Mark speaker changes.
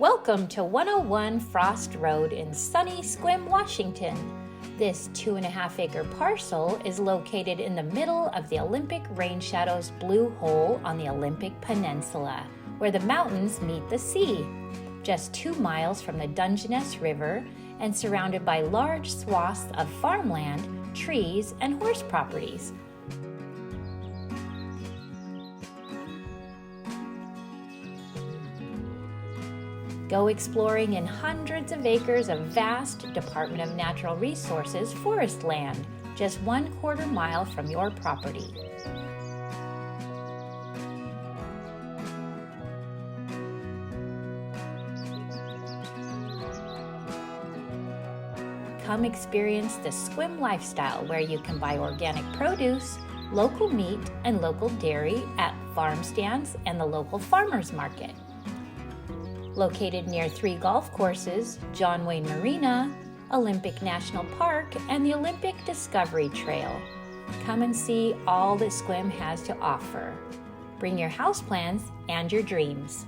Speaker 1: Welcome to 101 Frost Road in sunny Sequim, Washington. This 2.5-acre parcel is located in the middle of the Olympic rain shadow's blue hole on the Olympic Peninsula, where the mountains meet the sea. Just 2 miles from the Dungeness River and surrounded by large swaths of farmland, trees, and horse properties. Go exploring in hundreds of acres of vast Department of Natural Resources forest land, just 1/4 mile from your property. Come experience the Sequim lifestyle where you can buy organic produce, local meat, and local dairy at farm stands and the local farmers market. Located near 3 golf courses, Wayne Marina, Olympic National Park, and the Olympic Discovery Trail. Come and see all that Sequim has to offer. Bring your houseplants and your dreams.